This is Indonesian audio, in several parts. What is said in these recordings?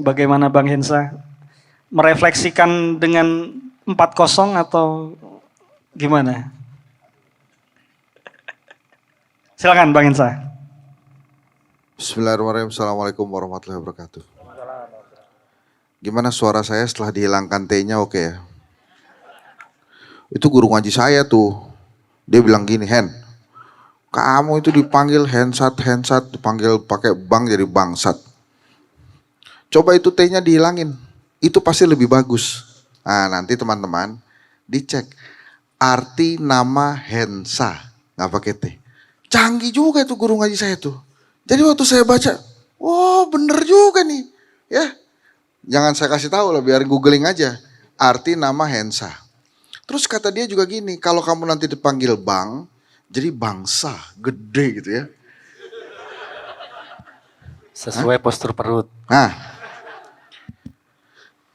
Bagaimana Bang Hensa? Merefleksikan dengan 4-0 atau gimana? Silakan Bang Hensa. Bismillahirrahmanirrahim. Assalamualaikum warahmatullahi wabarakatuh. Gimana suara saya setelah dihilangkan T-nya oke ya? Itu guru ngaji saya tuh. Dia bilang gini, Hen, kamu itu dipanggil hensat, dipanggil pakai bang jadi bangsat. Coba itu T-nya dihilangin, itu pasti lebih bagus. Nah nanti teman-teman dicek arti nama Hensa, nggak pakai T. Canggih juga itu guru ngaji saya tuh. Jadi waktu saya baca, oh bener juga nih, ya. Jangan saya kasih tahu lah, biar googling aja arti nama Hensa. Terus kata dia juga gini, kalau kamu nanti dipanggil bang, jadi bangsa, gede gitu ya. Sesuai postur perut. Nah,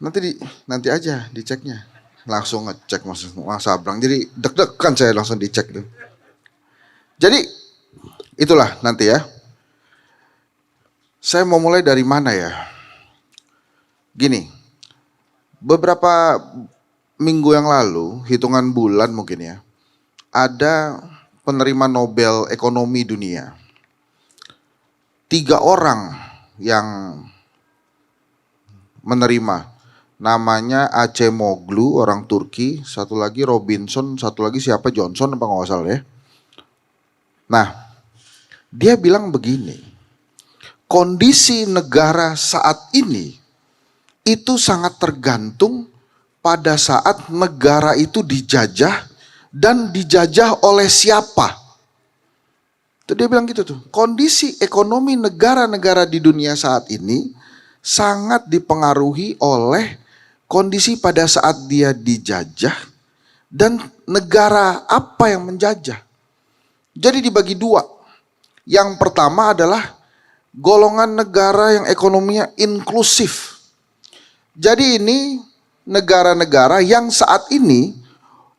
nanti aja diceknya. Langsung ngecek Mas Abrang. Jadi deg-degan saya langsung dicek tuh. Jadi itulah nanti ya. Saya mau mulai dari mana ya? Gini, beberapa minggu yang lalu, hitungan bulan mungkin ya, ada penerima Nobel Ekonomi Dunia. 3 orang yang menerima, namanya Acemoglu orang Turki, satu lagi Robinson, satu lagi siapa Johnson apa nggak salah ya. Nah, dia bilang begini, kondisi negara saat ini itu sangat tergantung pada saat negara itu dijajah dan dijajah oleh siapa. Itu dia bilang gitu tuh. Kondisi ekonomi negara-negara di dunia saat ini sangat dipengaruhi oleh kondisi pada saat dia dijajah dan negara apa yang menjajah. Jadi dibagi 2. Yang pertama adalah golongan negara yang ekonominya inklusif. Jadi ini negara-negara yang saat ini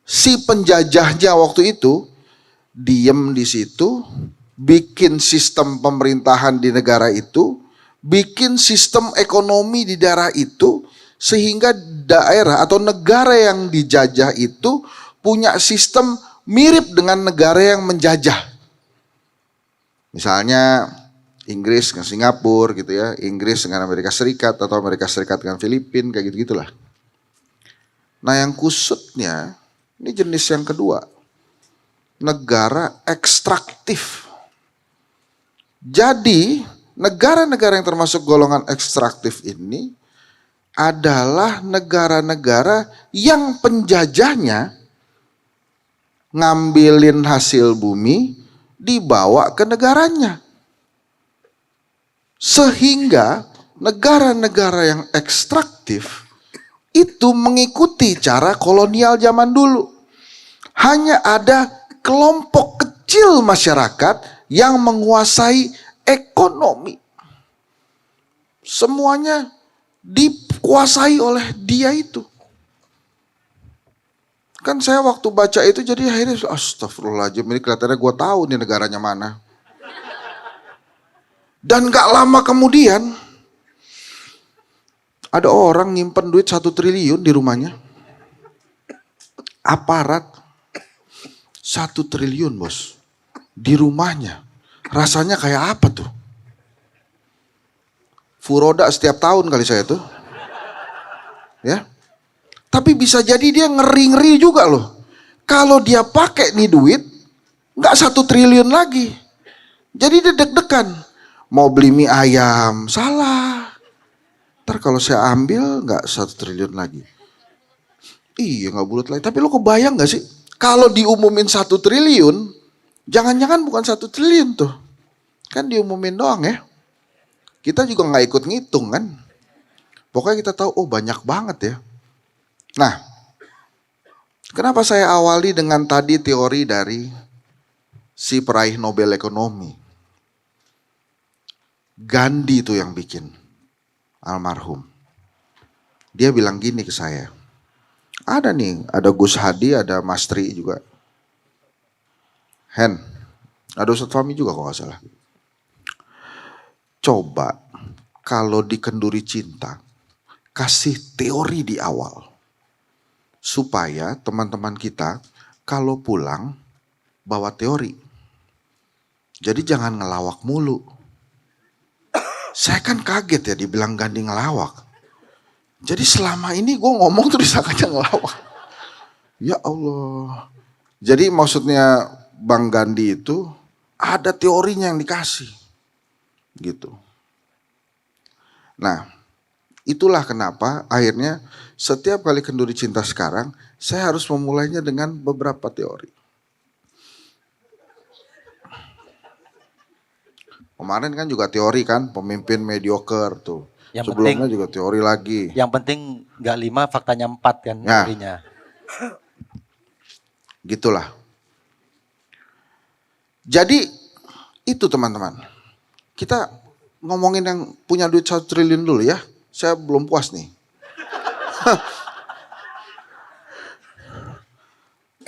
si penjajahnya waktu itu diem di situ, bikin sistem pemerintahan di negara itu, bikin sistem ekonomi di daerah itu, sehingga daerah atau negara yang dijajah itu punya sistem mirip dengan negara yang menjajah. Misalnya Inggris dengan Singapura gitu ya, Inggris dengan Amerika Serikat atau Amerika Serikat dengan Filipina, kayak gitu-gitulah. Nah yang kusutnya, ini jenis yang kedua, negara ekstraktif. Jadi negara-negara yang termasuk golongan ekstraktif ini adalah negara-negara yang penjajahnya ngambilin hasil bumi dibawa ke negaranya. Sehingga negara-negara yang ekstraktif itu mengikuti cara kolonial zaman dulu. Hanya ada kelompok kecil masyarakat yang menguasai ekonomi. Semuanya dikuasai oleh dia itu. Kan saya waktu baca itu jadi akhirnya astagfirullahaladzim, ini kelihatannya gue tahu nih negaranya mana. Dan gak lama kemudian ada orang nyimpen duit 1 triliun di rumahnya. Aparat 1 triliun bos di rumahnya. Rasanya kayak apa tuh? Furoda setiap tahun kali saya tuh. Ya. Tapi bisa jadi dia ngeri-ngeri juga loh. Kalau dia pakai nih duit, gak 1 triliun lagi. Jadi dia deg-degan. Mau beli mie ayam, salah. Ntar kalau saya ambil gak 1 triliun lagi. Iya gak bulat lagi. Tapi lo kebayang gak sih? Kalau diumumin 1 triliun, jangan-jangan bukan 1 triliun tuh. Kan diumumin doang ya. Kita juga gak ikut ngitung kan. Pokoknya kita tahu, oh banyak banget ya. Nah, kenapa saya awali dengan tadi teori dari si peraih Nobel Ekonomi. Gandhi itu yang bikin, almarhum. Dia bilang gini ke saya. Ada nih, ada Gus Hadi, ada Mas Tri juga. Ada Ustadz Fahmi juga kalau gak salah. Coba kalau di Kenduri Cinta kasih teori di awal. Supaya teman-teman kita kalau pulang bawa teori. Jadi jangan ngelawak mulu. Saya kan kaget ya dibilang Gandhi ngelawak. Jadi selama ini gue ngomong tuh disangkanya ngelawak. Ya Allah. Jadi maksudnya Bang Gandhi itu ada teorinya yang dikasih. Gitu. Nah, itulah kenapa akhirnya setiap kali Kenduri Cinta sekarang saya harus memulainya dengan beberapa teori. Kemarin kan juga teori kan pemimpin mediocre tuh. Yang Sebelumnya penting- juga teori lagi. Yang penting nggak 5, faktanya 4 kan Ya. teorinya. Gitulah. Jadi itu teman-teman. Kita ngomongin yang punya duit 1 triliun dulu ya. Saya belum puas nih.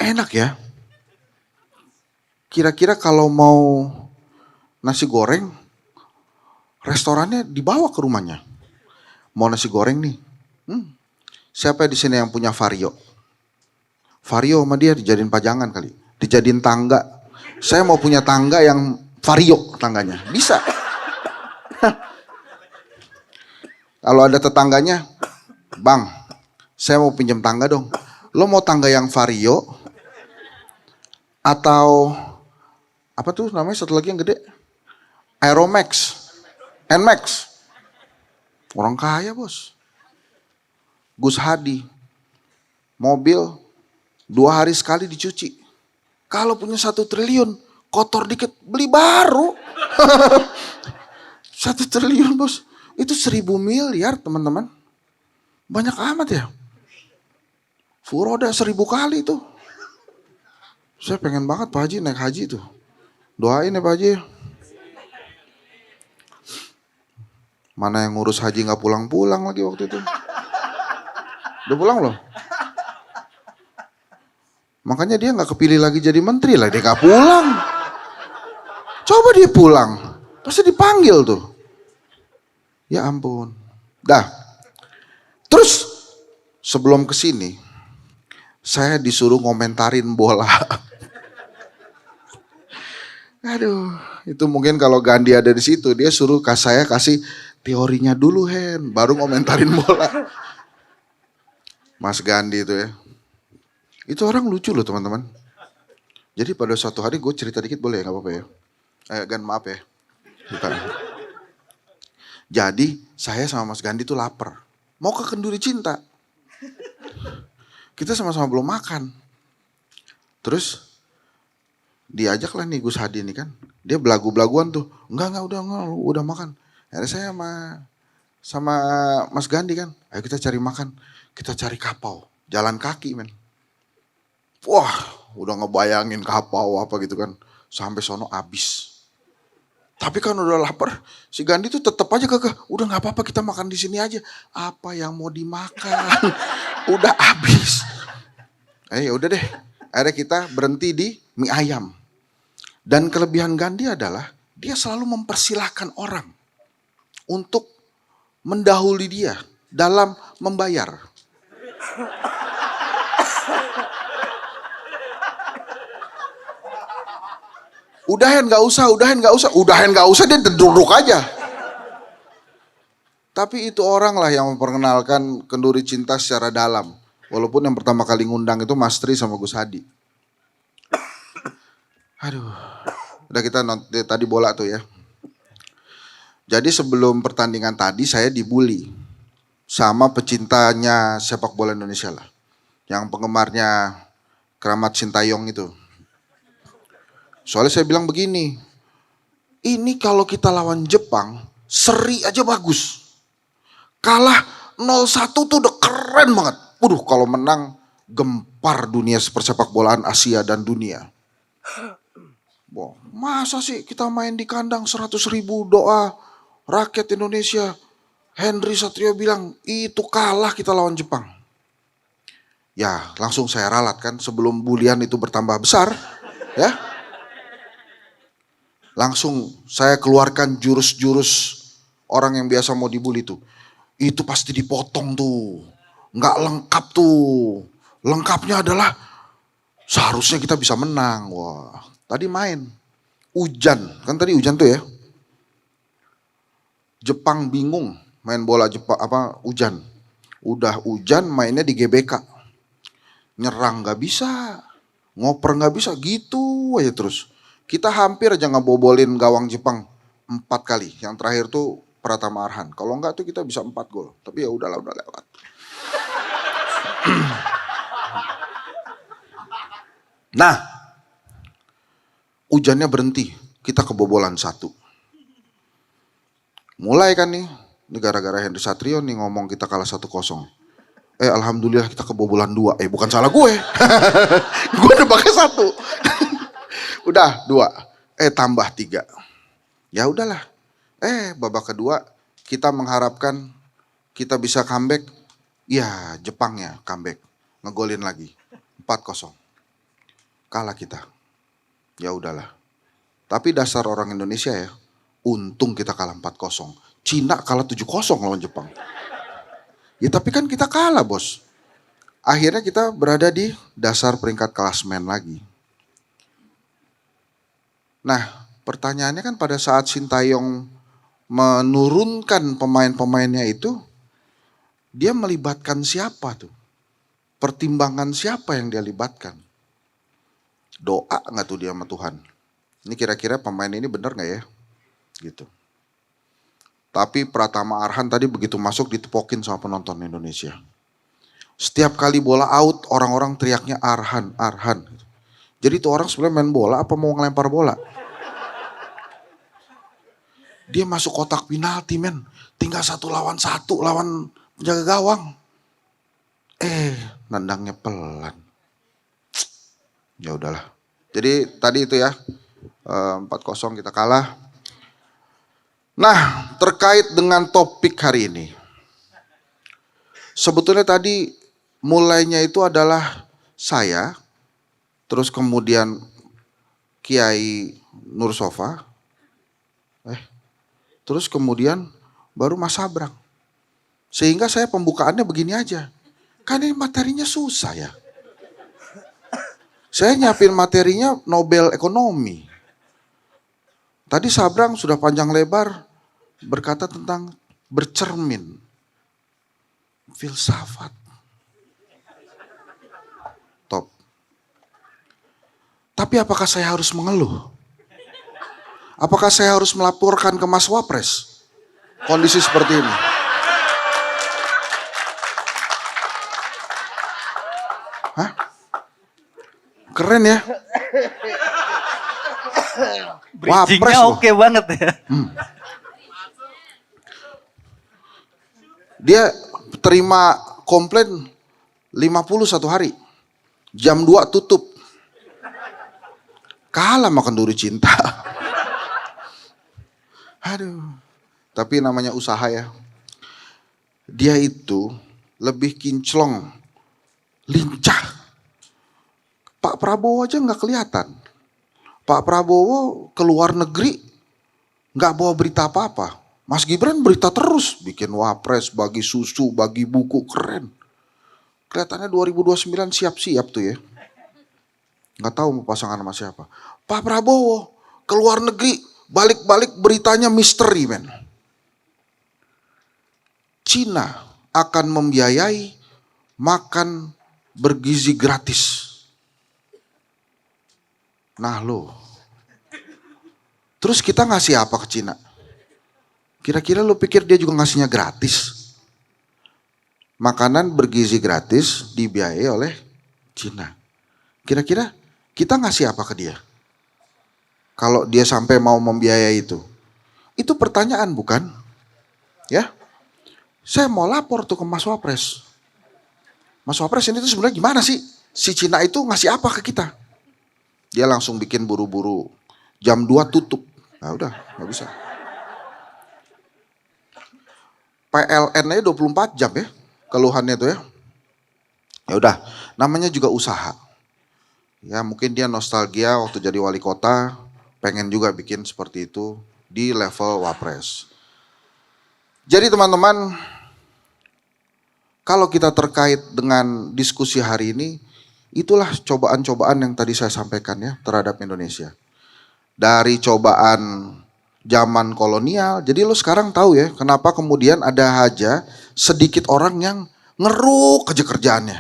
Enak ya. Kira-kira kalau mau nasi goreng, restorannya dibawa ke rumahnya. Mau nasi goreng nih. Siapa di sini yang punya Vario? Vario sama dia dijadiin pajangan kali. Dijadiin tangga. Saya mau punya tangga yang Vario tangganya. Bisa. Kalau ada tetangganya, Bang, saya mau pinjam tangga dong. Lo mau tangga yang Vario atau apa tuh namanya satu lagi yang gede? Aeromax, Nmax. Orang kaya bos. Gus Hadi, mobil 2 hari sekali dicuci. Kalau punya 1 triliun, kotor dikit, beli baru. 1 triliun bos. Itu 1.000 miliar teman-teman. Banyak amat ya. Furoda 1.000 kali itu. Saya pengen banget Pak Haji naik haji tuh. Doain ya Pak Haji. Mana yang ngurus haji gak pulang-pulang lagi waktu itu. Udah pulang loh. Makanya dia gak kepilih lagi jadi menteri lah. Dia gak pulang. Coba dia pulang. Pasti dipanggil tuh. Ya ampun. Dah. Terus sebelum kesini saya disuruh ngomentarin bola. Aduh, itu mungkin kalau Gandhi ada di situ dia suruh saya kasih teorinya dulu Hen, baru ngomentarin bola. Mas Gandhi itu ya. Itu orang lucu loh teman-teman. Jadi pada suatu hari gue cerita dikit boleh ya, gak apa-apa ya. Gan maaf ya. Cerita. Jadi saya sama Mas Gandhi tuh lapar. Mau ke Kenduri Cinta. Kita sama-sama belum makan. Terus diajak lah nih Gus Hadi nih kan. Dia belagu-belaguan tuh. Enggak udah makan. Akhirnya saya sama Mas Gandhi kan. Ayo kita cari makan. Kita cari kapau. Jalan kaki men. Wah udah ngebayangin kapau apa gitu kan. Sampai sono abis. Tapi kan udah lapar, si Gandhi tuh tetap aja kekeh. Udah nggak apa-apa kita makan di sini aja. Apa yang mau dimakan? Udah habis. Ya udah deh. Akhirnya kita berhenti di mie ayam. Dan kelebihan Gandhi adalah dia selalu mempersilahkan orang untuk mendahului dia dalam membayar. Udahin gak usah, dia duduk aja. Tapi itu orang lah yang memperkenalkan Kenduri Cinta secara dalam. Walaupun yang pertama kali ngundang itu Mas Tri sama Gus Hadi. Aduh, udah kita tadi bola tuh ya. Jadi sebelum pertandingan tadi saya dibully sama pecintanya sepak bola Indonesia lah. Yang penggemarnya Keramat Sintayong itu. Soalnya saya bilang begini, ini kalau kita lawan Jepang, seri aja bagus. Kalah 0-1 tuh udah keren banget. Waduh kalau menang gempar dunia persepak bolaan Asia dan dunia. Wah, masa sih kita main di kandang 100.000 doa rakyat Indonesia. Henry Satrio bilang itu kalah kita lawan Jepang. Ya langsung saya ralat kan sebelum bulian itu bertambah besar. Ya. Langsung saya keluarkan jurus-jurus orang yang biasa mau dibully tuh. Itu pasti dipotong tuh. Nggak lengkap tuh. Lengkapnya adalah seharusnya kita bisa menang. Wah, tadi main. Hujan, kan tadi hujan tuh ya. Jepang bingung main bola Jepang hujan. Udah hujan mainnya di GBK. Nyerang nggak bisa. Ngoper nggak bisa, gitu aja terus. Kita hampir aja ngebobolin gawang Jepang 4 kali. Yang terakhir tuh Pratama Arhan. Kalau enggak tuh kita bisa 4 gol. Tapi ya udahlah, udah lewat. Nah, hujannya berhenti. Kita kebobolan 1. Mulai kan nih, ini gara-gara Henry Satrio nih ngomong kita kalah 1-0. Alhamdulillah kita kebobolan 2. Bukan salah gue. Gue udah pakai 1. Udah 2. Tambah 3. Ya udahlah. Babak kedua kita mengharapkan kita bisa comeback. Ya, Jepangnya comeback. Ngegolin lagi. 4-0. Kalah kita. Ya udahlah. Tapi dasar orang Indonesia ya, untung kita kalah 4-0. Cina kalah 7-0 lawan Jepang. Ya tapi kan kita kalah, bos. Akhirnya kita berada di dasar peringkat klasemen lagi. Nah, pertanyaannya kan pada saat Sintayong menurunkan pemain-pemainnya itu, dia melibatkan siapa tuh? Pertimbangan siapa yang dia libatkan? Doa nggak tuh dia sama Tuhan? Ini kira-kira pemain ini benar nggak ya? Gitu. Tapi Pratama Arhan tadi begitu masuk ditepokin sama penonton Indonesia. Setiap kali bola out, orang-orang teriaknya Arhan, Arhan. Jadi tuh orang sebenarnya main bola apa mau ngelempar bola? Dia masuk kotak penalti, men. Tinggal 1 lawan 1 lawan penjaga gawang. Nendangnya pelan. Ya udahlah. Jadi tadi itu ya, 4-0 kita kalah. Nah, terkait dengan topik hari ini. Sebetulnya tadi mulainya itu adalah saya, terus kemudian Kiai Nur Sofa, terus kemudian baru Mas Sabrang. Sehingga saya pembukaannya begini aja. Kan ini materinya susah ya. Saya nyiapin materinya Nobel Ekonomi. Tadi Sabrang sudah panjang lebar berkata tentang bercermin. Filsafat. Top. Tapi apakah saya harus mengeluh? Apakah saya harus melaporkan ke Mas Wapres? Kondisi seperti ini. Hah? Keren ya? Bridgingnya oke banget ya. Dia terima komplain 51 hari. Jam 2 tutup. Kalah makan duri cinta. Aduh. Tapi namanya usaha ya. Dia itu lebih kinclong. Lincah. Pak Prabowo aja gak kelihatan. Pak Prabowo ke luar negeri gak bawa berita apa-apa. Mas Gibran berita terus, bikin wapres, bagi susu, bagi buku, keren. Kelihatannya 2029 siap-siap tuh ya. Gak tahu mau pasangan sama siapa. Pak Prabowo ke luar negeri, balik-balik beritanya misteri, men. Cina akan membiayai makan bergizi gratis. Nah lo, terus kita ngasih apa ke Cina? Kira-kira lo pikir dia juga ngasihnya gratis? Makanan bergizi gratis dibiayai oleh Cina. Kira-kira kita ngasih apa ke dia? Kalau dia sampai mau membiayai itu. Itu pertanyaan bukan? Ya. Saya mau lapor tuh ke Mas Wapres. Mas Wapres ini tuh sebenarnya gimana sih? Si Cina itu ngasih apa ke kita? Dia langsung bikin buru-buru. Jam 2 tutup. Nah udah, gak bisa. PLN aja 24 jam ya, keluhannya tuh ya. Ya udah, namanya juga usaha. Ya mungkin dia nostalgia waktu jadi wali kota, pengen juga bikin seperti itu di level Wapres. Jadi teman-teman, kalau kita terkait dengan diskusi hari ini, itulah cobaan-cobaan yang tadi saya sampaikan ya terhadap Indonesia. Dari cobaan zaman kolonial, jadi lo sekarang tahu ya kenapa kemudian ada aja sedikit orang yang ngeruk aja kerjaannya.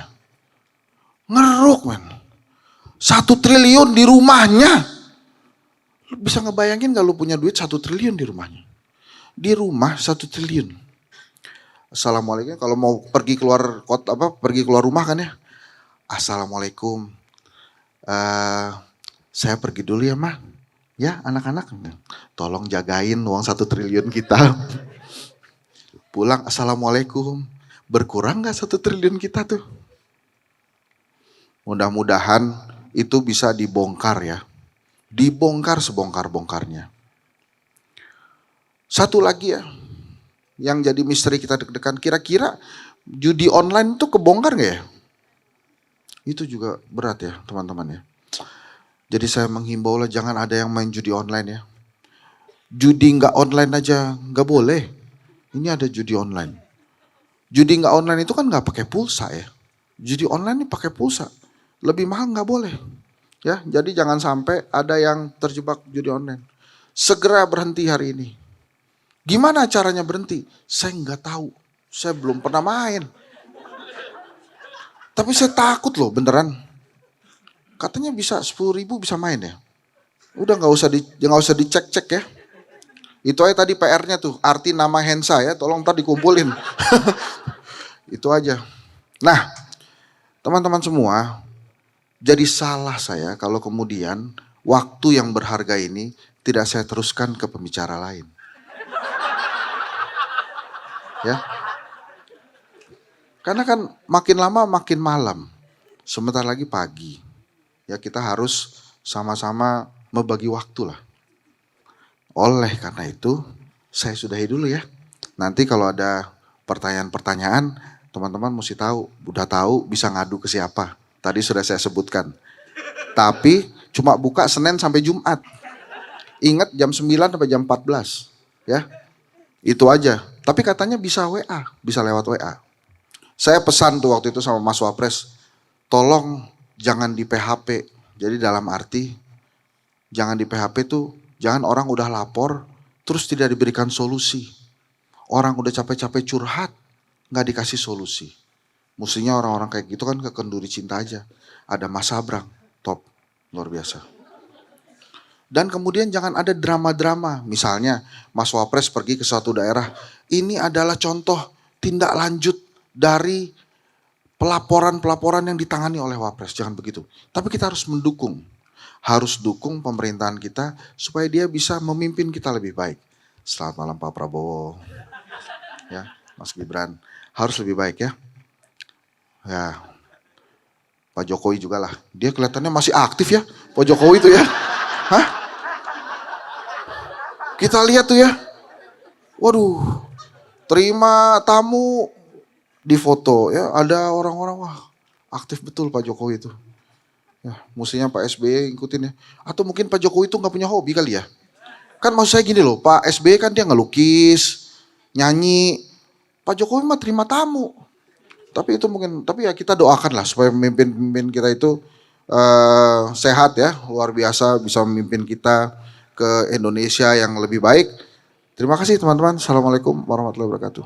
Ngeruk men. 1 triliun di rumahnya. Lo bisa ngebayangin gak lo punya duit 1 triliun di rumahnya? Di rumah 1 triliun. Assalamualaikum, kalau mau pergi keluar kota pergi keluar rumah kan ya. Assalamualaikum. Saya pergi dulu ya mah. Ya anak-anak, tolong jagain uang 1 triliun kita. Pulang assalamualaikum. Berkurang gak 1 triliun kita tuh? Mudah-mudahan itu bisa dibongkar ya. Dibongkar sebongkar-bongkarnya. Satu lagi ya. Yang jadi misteri kita deg-degan, kira-kira judi online itu kebongkar gak ya? Itu juga berat ya teman-teman ya. Jadi saya menghimbau lah jangan ada yang main judi online ya. Judi nggak online aja nggak boleh. Ini ada judi online. Judi nggak online itu kan nggak pakai pulsa ya. Judi online ini pakai pulsa. Lebih mahal nggak boleh. Ya, jadi jangan sampai ada yang terjebak judi online. Segera berhenti hari ini. Gimana caranya berhenti? Saya nggak tahu. Saya belum pernah main. Tapi saya takut loh beneran. Katanya bisa 10.000 bisa main ya. Udah nggak usah dicek-cek ya. Itu aja tadi PR-nya tuh. Arti nama Hensa ya. Tolong ntar dikumpulin. Itu aja. Nah teman-teman semua. Jadi salah saya kalau kemudian waktu yang berharga ini tidak saya teruskan ke pembicara lain. Ya. Karena kan makin lama makin malam. Sebentar lagi pagi. Ya kita harus sama-sama membagi waktu lah. Oleh karena itu saya sudahi dulu ya. Nanti kalau ada pertanyaan-pertanyaan teman-teman mesti tahu. Udah tahu bisa ngadu ke siapa. Tadi sudah saya sebutkan. Tapi cuma buka Senin sampai Jumat. Ingat jam 9 sampai jam 14. Ya. Itu aja. Tapi katanya bisa WA, bisa lewat WA. Saya pesan tuh waktu itu sama Mas Wapres, tolong jangan di PHP. Jadi dalam arti, jangan di PHP tuh, jangan orang udah lapor, terus tidak diberikan solusi. Orang udah capek-capek curhat, gak dikasih solusi. Mestinya orang-orang kayak gitu kan ke Kenduri Cinta aja. Ada Mas Sabrang, top, luar biasa. Dan kemudian jangan ada drama-drama. Misalnya Mas Wapres pergi ke suatu daerah. Ini adalah contoh tindak lanjut dari pelaporan-pelaporan yang ditangani oleh Wapres. Jangan begitu. Tapi kita harus mendukung. Harus dukung pemerintahan kita supaya dia bisa memimpin kita lebih baik. Selamat malam Pak Prabowo. Ya, Mas Gibran. Harus lebih baik ya. Ya, Pak Jokowi juga lah. Dia kelihatannya masih aktif ya. Pak Jokowi itu ya. Hah? Kita lihat tuh ya, waduh, terima tamu di foto ya, ada orang-orang wah aktif betul Pak Jokowi itu. Ya, mestinya Pak SBY ngikutin ya. Atau mungkin Pak Jokowi itu nggak punya hobi kali ya. Kan maksud saya gini loh, Pak SBY kan dia ngelukis, nyanyi. Pak Jokowi mah terima tamu. Tapi itu mungkin, tapi ya kita doakan lah supaya pemimpin-pemimpin kita itu sehat ya, luar biasa bisa memimpin kita ke Indonesia yang lebih baik. Terima kasih teman-teman. Assalamualaikum warahmatullahi wabarakatuh.